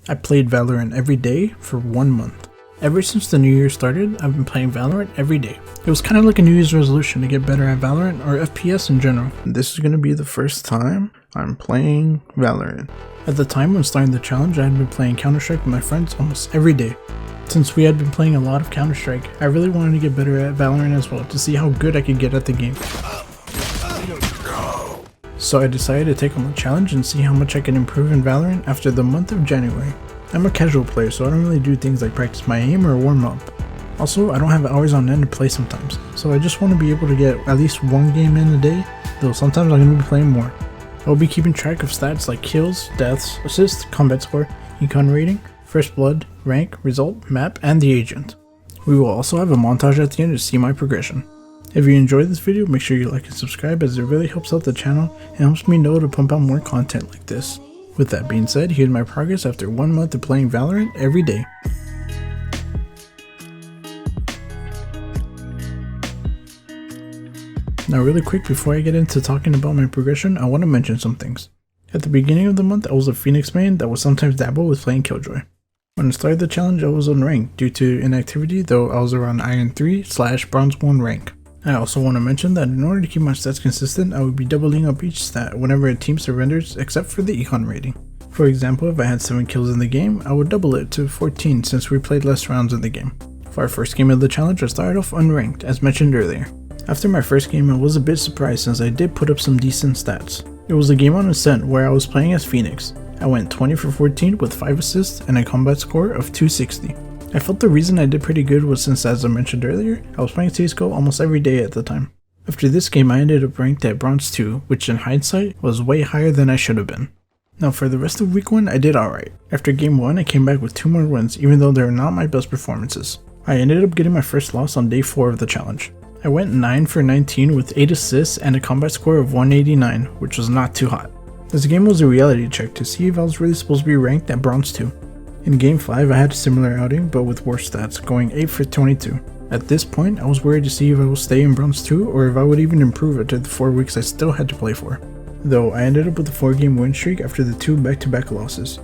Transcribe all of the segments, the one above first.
I played Valorant every day for 1 month. Ever since the new year started, I've been playing Valorant every day. It was kind of like a New Year's resolution to get better at Valorant or FPS in general. And this is going to be the first time I'm playing Valorant. At the time when starting the challenge, I had been playing Counter-Strike with my friends almost every day. Since we had been playing a lot of Counter-Strike, I really wanted to get better at Valorant as well to see how good I could get at the game. So I decided to take on the challenge and see how much I can improve in Valorant after the month of January. I'm a casual player, so I don't really do things like practice my aim or warm up. Also, I don't have hours on end to play sometimes, so I just want to be able to get at least one game in a day, though sometimes I'm going to be playing more. I will be keeping track of stats like kills, deaths, assists, combat score, econ rating, first blood, rank, result, map, and the agent. We will also have a montage at the end to see my progression. If you enjoyed this video, make sure you like and subscribe as it really helps out the channel and helps me know to pump out more content like this. With that being said, here's my progress after 1 month of playing Valorant every day. Now really quick before I get into talking about my progression, I want to mention some things. At the beginning of the month, I was a Phoenix main that would sometimes dabble with playing Killjoy. When I started the challenge, I was unranked due to inactivity, though I was around Iron 3/Bronze 1 rank. I also want to mention that in order to keep my stats consistent, I would be doubling up each stat whenever a team surrenders except for the econ rating. For example, if I had 7 kills in the game, I would double it to 14 since we played less rounds in the game. For our first game of the challenge, I started off unranked as mentioned earlier. After my first game, I was a bit surprised since I did put up some decent stats. It was a game on Ascent where I was playing as Phoenix. I went 20 for 14 with 5 assists and a combat score of 260. I felt the reason I did pretty good was since, as I mentioned earlier, I was playing CSGO almost every day at the time. After this game, I ended up ranked at Bronze 2, which in hindsight was way higher than I should have been. Now for the rest of week 1, I did alright. After game 1, I came back with 2 more wins even though they were not my best performances. I ended up getting my first loss on day 4 of the challenge. I went 9 for 19 with 8 assists and a combat score of 189, which was not too hot. This game was a reality check to see if I was really supposed to be ranked at Bronze 2. In game 5, I had a similar outing but with worse stats, going 8 for 22. At this point, I was worried to see if I would stay in Bronze 2 or if I would even improve after the 4 weeks I still had to play for. Though I ended up with a 4-game win streak after the 2 back-to-back losses.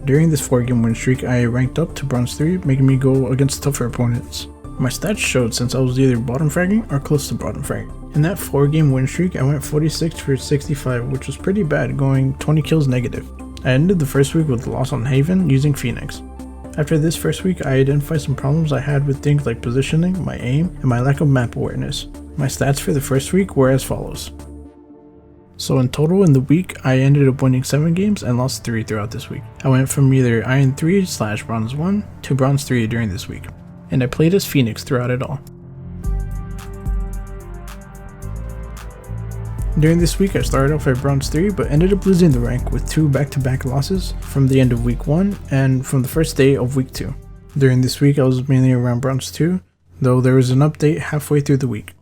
During this 4-game win streak, I ranked up to Bronze 3, making me go against tougher opponents. My stats showed since I was either bottom fragging or close to bottom fragging. In that 4-game win streak, I went 46 for 65, which was pretty bad, going 20 kills negative. I ended the first week with a loss on Haven using Phoenix. After this first week, I identified some problems I had with things like positioning, my aim, and my lack of map awareness. My stats for the first week were as follows. So in total in the week, I ended up winning 7 games and lost 3 throughout this week. I went from either Iron 3/Bronze 1 to Bronze 3 during this week. And I played as Phoenix throughout it all. During this week, I started off at Bronze 3 but ended up losing the rank with 2 back-to-back losses from the end of week 1 and from the first day of week 2. During this week, I was mainly around Bronze 2, though there was an update halfway through the week.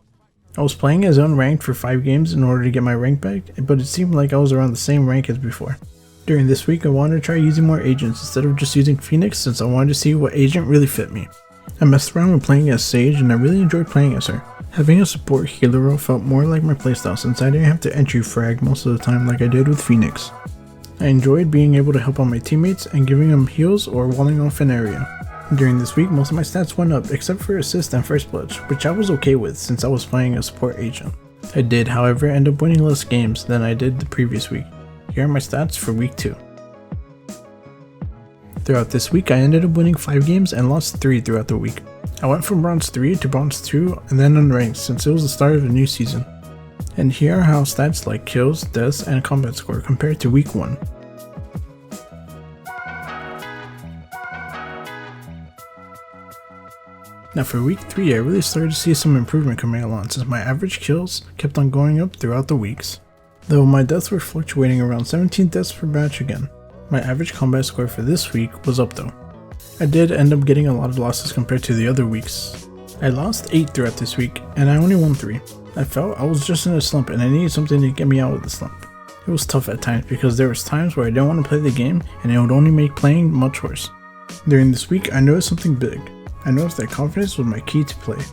I was playing as unranked for 5 games in order to get my rank back, but it seemed like I was around the same rank as before. During this week, I wanted to try using more agents instead of just using Phoenix since I wanted to see what agent really fit me. I messed around with playing as Sage and I really enjoyed playing as her. Having a support healer role felt more like my playstyle since I didn't have to entry frag most of the time like I did with Phoenix. I enjoyed being able to help out my teammates and giving them heals or walling off an area. During this week, most of my stats went up except for assist and first blood, which I was okay with since I was playing a support agent. I did, however, end up winning less games than I did the previous week. Here are my stats for week 2. Throughout this week, I ended up winning 5 games and lost 3 throughout the week. I went from Bronze 3 to Bronze 2 and then unranked since it was the start of a new season. And here are how stats like kills, deaths, and combat score compared to week 1. Now for week 3, I really started to see some improvement coming along since my average kills kept on going up throughout the weeks. Though my deaths were fluctuating around 17 deaths per match again. My average combat score for this week was up though. I did end up getting a lot of losses compared to the other weeks. I lost 8 throughout this week and I only won 3. I felt I was just in a slump and I needed something to get me out of the slump. It was tough at times because there was times where I didn't want to play the game and it would only make playing much worse. During this week, I noticed something big. I noticed that confidence was my key to play.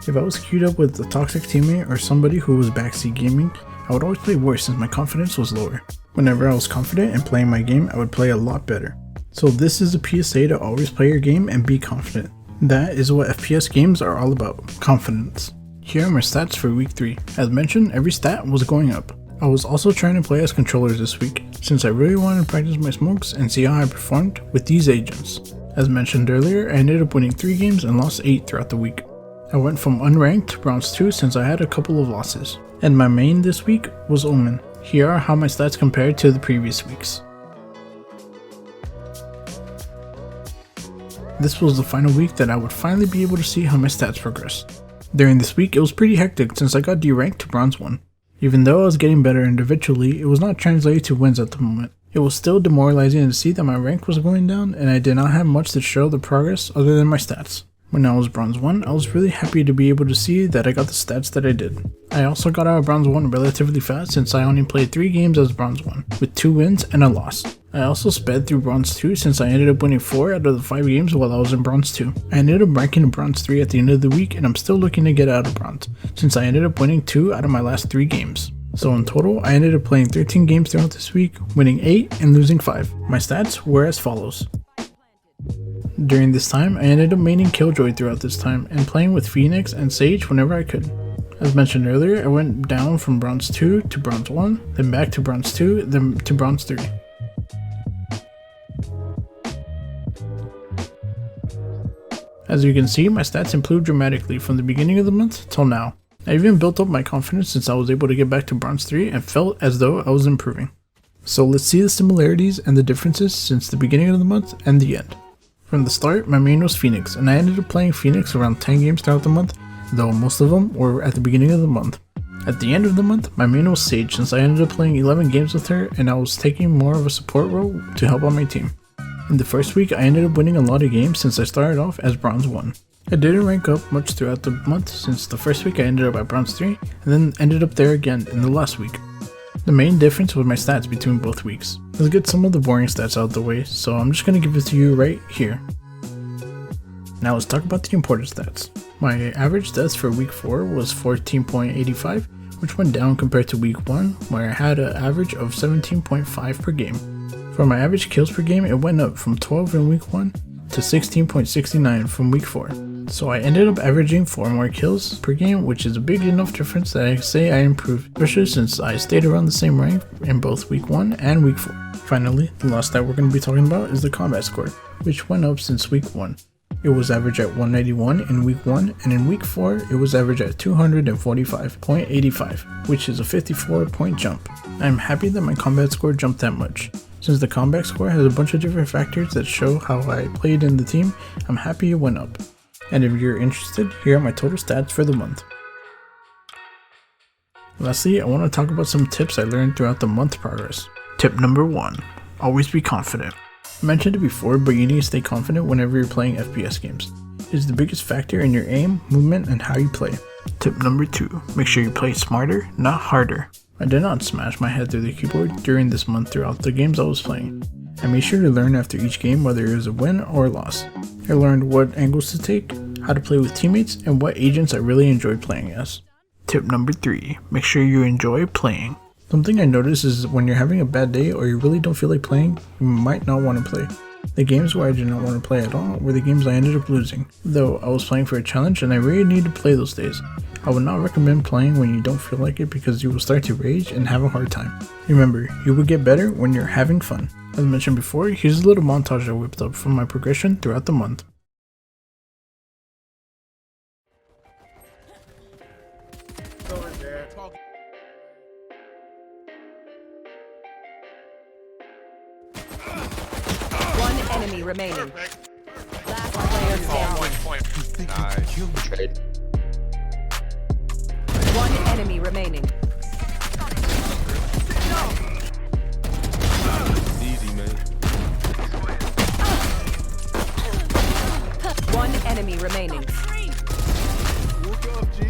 If I was queued up with a toxic teammate or somebody who was backseat gaming, I would always play worse since my confidence was lower. Whenever I was confident in playing my game, I would play a lot better. So this is a PSA to always play your game and be confident. That is what FPS games are all about, confidence. Here are my stats for week 3. As mentioned, every stat was going up. I was also trying to play as controllers this week, since I really wanted to practice my smokes and see how I performed with these agents. As mentioned earlier, I ended up winning 3 games and lost 8 throughout the week. I went from unranked to bronze 2 since I had a couple of losses. And my main this week was Omen. Here are how my stats compared to the previous weeks. This was the final week that I would finally be able to see how my stats progressed. During this week, it was pretty hectic since I got deranked to bronze 1. Even though I was getting better individually, it was not translated to wins at the moment. It was still demoralizing to see that my rank was going down and I did not have much to show the progress other than my stats. When I was bronze 1, I was really happy to be able to see that I got the stats that I did. I also got out of bronze 1 relatively fast since I only played 3 games as bronze 1, with 2 wins and a loss. I also sped through bronze 2 since I ended up winning 4 out of the 5 games while I was in bronze 2. I ended up ranking in bronze 3 at the end of the week and I'm still looking to get out of bronze, since I ended up winning 2 out of my last 3 games. So in total, I ended up playing 13 games throughout this week, winning 8 and losing 5. My stats were as follows. During this time, I ended up maining Killjoy throughout this time and playing with Phoenix and Sage whenever I could. As mentioned earlier, I went down from bronze 2 to bronze 1, then back to bronze 2, then to bronze 3. As you can see, my stats improved dramatically from the beginning of the month till now. I even built up my confidence since I was able to get back to bronze 3 and felt as though I was improving. So let's see the similarities and the differences since the beginning of the month and the end. From the start, my main was Phoenix, and I ended up playing Phoenix around 10 games throughout the month, though most of them were at the beginning of the month. At the end of the month, my main was Sage since I ended up playing 11 games with her and I was taking more of a support role to help on my team. In the first week, I ended up winning a lot of games since I started off as bronze 1. I didn't rank up much throughout the month since the first week I ended up at bronze 3 and then ended up there again in the last week. The main difference was my stats between both weeks. Let's get some of the boring stats out of the way, so I'm just going to give it to you right here. Now let's talk about the important stats. My average deaths for week 4 was 14.85, which went down compared to week 1 where I had an average of 17.5 per game. For my average kills per game, it went up from 12 in week 1 to 16.69 from week 4. So I ended up averaging 4 more kills per game, which is a big enough difference that I say I improved, especially since I stayed around the same rank in both week 1 and week 4. Finally, the last stat we're going to be talking about is the combat score, which went up since week 1. It was average at 191 in week 1, and in week 4 it was average at 245.85, which is a 54-point jump. I'm happy that my combat score jumped that much. Since the combat score has a bunch of different factors that show how I played in the team, I'm happy it went up. And if you're interested, here are my total stats for the month. Lastly, I want to talk about some tips I learned throughout the month progress. Tip number 1. Always be confident. I mentioned it before, but you need to stay confident whenever you're playing FPS games. It is the biggest factor in your aim, movement, and how you play. Tip number 2. Make sure you play smarter, not harder. I did not smash my head through the keyboard during this month throughout the games I was playing. I made sure to learn after each game whether it was a win or a loss. I learned what angles to take, how to play with teammates, and what agents I really enjoyed playing as. Tip number 3. Make sure you enjoy playing. Something I noticed is when you're having a bad day or you really don't feel like playing, you might not want to play. The games where I did not want to play at all were the games I ended up losing, though I was playing for a challenge and I really needed to play those days. I would not recommend playing when you don't feel like it because you will start to rage and have a hard time. Remember, you will get better when you're having fun. As mentioned before, here's a little montage I whipped up from my progression throughout the month. One enemy remaining. Last player standing. Nice. Trade. One enemy remaining. Easy, man. One enemy remaining. Look up, G.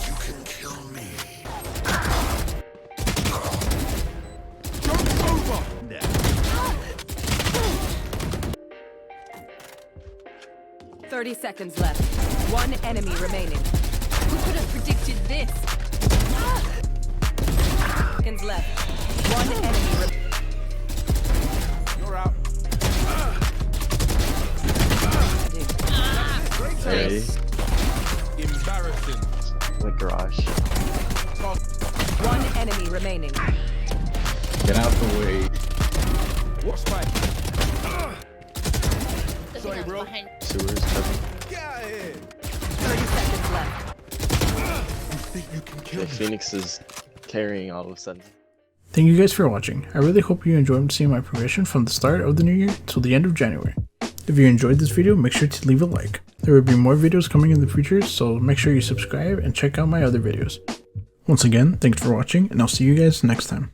You can kill me. Jump over. 30 seconds left. One enemy remaining. Who could have predicted this? One enemy You're out. remaining. Hey, Embarrassing. the garage. One enemy remaining. Get out the way. What's my? Sorry, bro. Sewers cousin. Get out of here. 30 seconds left. You think you can kill The me? Phoenix is carrying all of a sudden. Thank you guys for watching. I really hope you enjoyed seeing my progression from the start of the new year till the end of January. If you enjoyed this video, make sure to leave a like. There will be more videos coming in the future, so make sure you subscribe and check out my other videos. Once again, thanks for watching, and I'll see you guys next time.